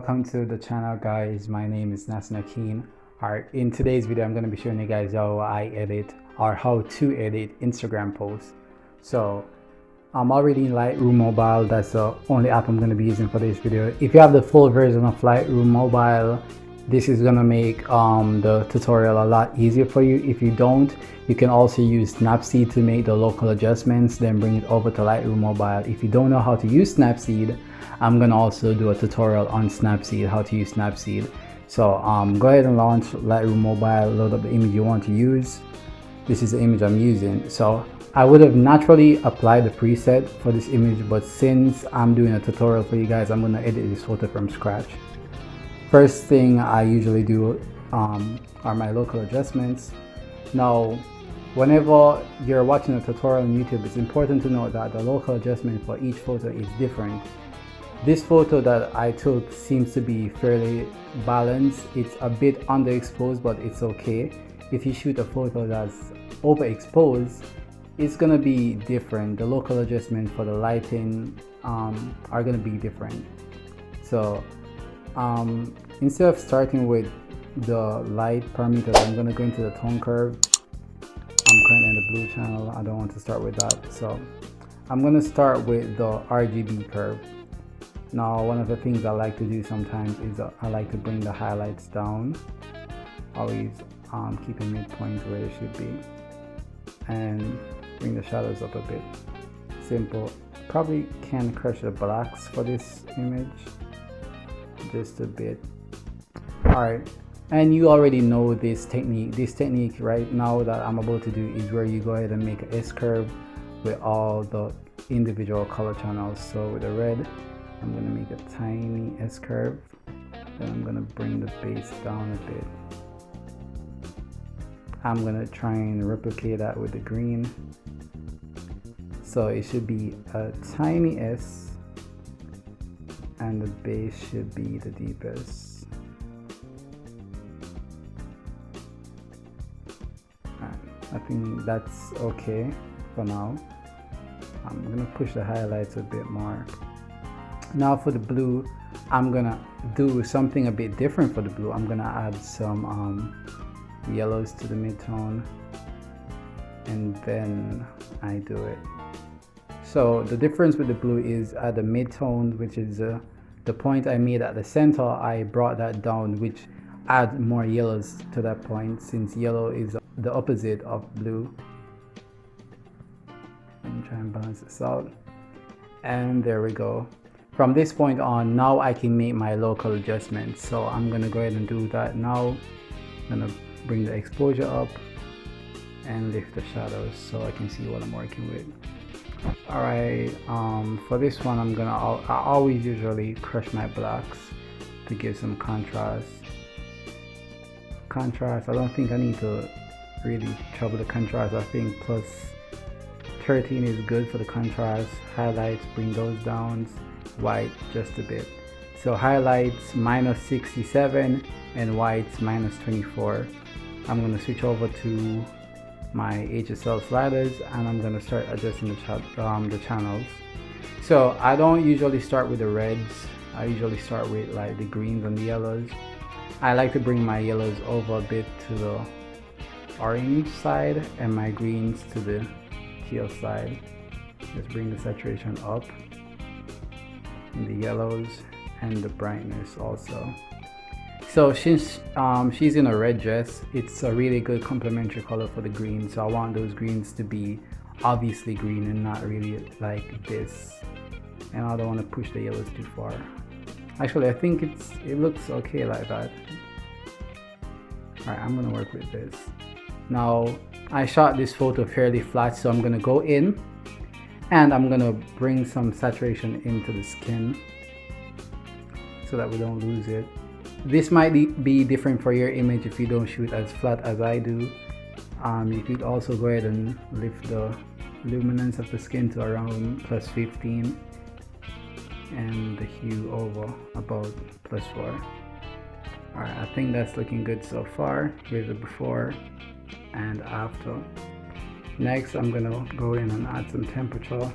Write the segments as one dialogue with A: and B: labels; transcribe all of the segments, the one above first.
A: welcome to the channel, guys. My name is Nassan Okean. Alright, in today's video I'm going to be showing you guys how I edit or how to edit Instagram posts. So I'm already in Lightroom Mobile. That's the only app I'm going to be using for this video. If you have the full version of Lightroom Mobile, this is going to make the tutorial a lot easier for you. If you don't, you can also use Snapseed to make the local adjustments, then bring it over to Lightroom Mobile. If you don't know how to use Snapseed, I'm going to also do a tutorial on Snapseed, how to use Snapseed. So go ahead and launch Lightroom Mobile, load up the image you want to use. This is the image I'm using. So I would have naturally applied the preset for this image, but since I'm doing a tutorial for you guys, I'm going to edit this photo from scratch. First thing I usually do are my local adjustments. Now, whenever you're watching a tutorial on YouTube, it's important to note that the local adjustment for each photo is different. This photo that I took seems to be fairly balanced. It's a bit underexposed, but it's okay. If you shoot a photo that's overexposed, it's gonna be different. The local adjustment for the lighting are gonna be different. So instead of starting with the light parameters, I'm gonna go into the tone curve. I'm currently in the blue channel. I don't want to start with that, so I'm gonna start with the RGB curve. Now, one of the things I like to do sometimes is I like to bring the highlights down, always keeping midpoint where it should be, and bring the shadows up a bit. Simple. Probably can crush the blacks for this image just a bit. Alright, and you already know this technique. This technique right now that I'm about to do is where you go ahead and make an S-curve with all the individual color channels. So with the red, I'm going to make a tiny S-curve, then I'm going to bring the base down a bit. I'm going to try and replicate that with the green. So it should be a tiny S and the base should be the deepest. I think that's okay for now. I'm going to push the highlights a bit more. Now for the blue, I'm gonna do something a bit different for the blue. I'm gonna add some yellows to the midtone, and then I do it. So the difference with the blue is at the midtone, which is the point I made at the center, I brought that down, which adds more yellows to that point, since yellow is the opposite of blue. Let me try and balance this out, and there we go. From this point on, now I can make my local adjustments. So I'm gonna go ahead and do that now. I'm gonna bring the exposure up and lift the shadows so I can see what I'm working with. Alright, for this one I always usually crush my blacks to give some contrast. I don't think I need to really trouble the contrast. I think plus 13 is good for the contrast. Highlights, bring those down. White just a bit. So highlights minus 67 and whites minus 24. I'm going to switch over to my HSL sliders and I'm going to start adjusting the channels. So I don't usually start with the reds. I usually start with like the greens and the yellows. I like to bring my yellows over a bit to the orange side and my greens to the teal side. Just bring the saturation up in the yellows and the brightness also. So since she's in a red dress, it's a really good complementary color for the green. So I want those greens to be obviously green and not really like this. And I don't want to push the yellows too far. Actually, I think it looks okay like that. Alright, I'm gonna work with this. Now, I shot this photo fairly flat, so I'm gonna go in and I'm gonna bring some saturation into the skin so that we don't lose it. This might be different for your image if you don't shoot as flat as I do. You could also go ahead and lift the luminance of the skin to around plus 15 and the hue over about plus 4. Alright, I think that's looking good so far. Here's the before and after. Next, I'm gonna go in and add some temperature,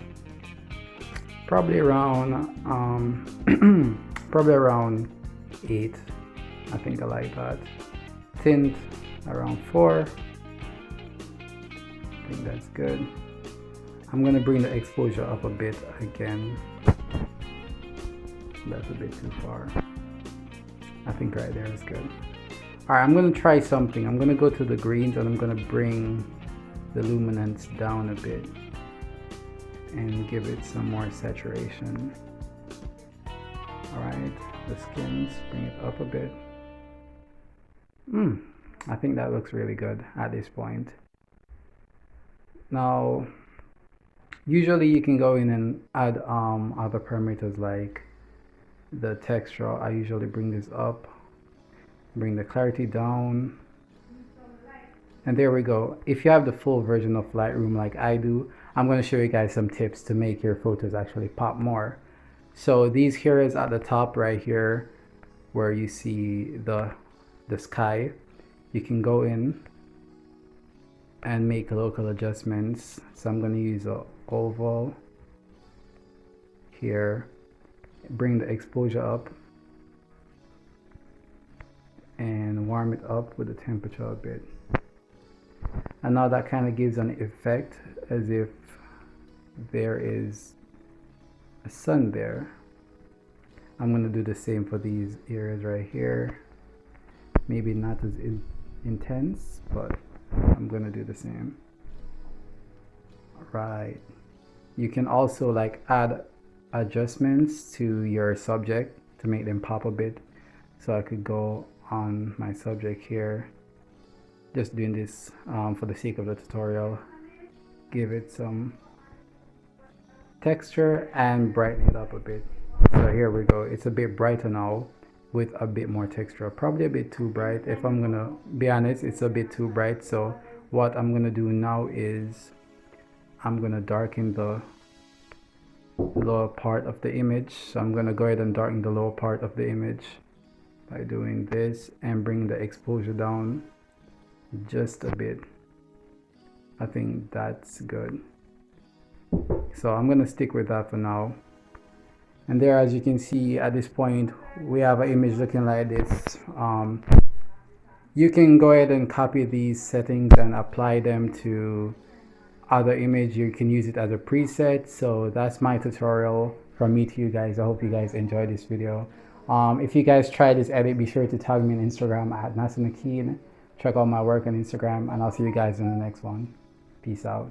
A: probably around 8. I think I like that. Tint around 4. I think that's good. I'm gonna bring the exposure up a bit again. That's a bit too far. I think right there is good. Alright, I'm gonna try something. I'm gonna go to the greens and I'm gonna bring the luminance down a bit and give it some more saturation. Alright, the skins, bring it up a bit. I think that looks really good at this point. Now, usually you can go in and add other parameters like the texture. I usually bring this up, bring the clarity down, and there we go. If you have the full version of Lightroom like I do, I'm going to show you guys some tips to make your photos actually pop more. So these here is at the top right here where you see the sky. You can go in and make local adjustments. So I'm going to use a oval here, bring the exposure up and warm it up with the temperature a bit. And now that kind of gives an effect as if there is a sun there. I'm going to do the same for these areas right here. Maybe not as intense, but I'm going to do the same. Right. You can also like add adjustments to your subject to make them pop a bit. So I could go on my subject here, just doing this for the sake of the tutorial, give it some texture and brighten it up a bit. So here we go, it's a bit brighter now with a bit more texture, probably a bit too bright. If I'm gonna be honest, it's a bit too bright. So what I'm gonna do now is I'm gonna darken the lower part of the image. So I'm gonna go ahead and darken the lower part of the image by doing this and bring the exposure down just a bit. I think that's good. So I'm gonna stick with that for now. And there, as you can see at this point, we have an image looking like this. You can go ahead and copy these settings and apply them to other image. You can use it as a preset. So that's my tutorial from me to you guys. I hope you guys enjoyed this video. If you guys try this edit, be sure to tag me on Instagram at Nassan Okean. Check out my work on Instagram, and I'll see you guys in the next one. Peace out.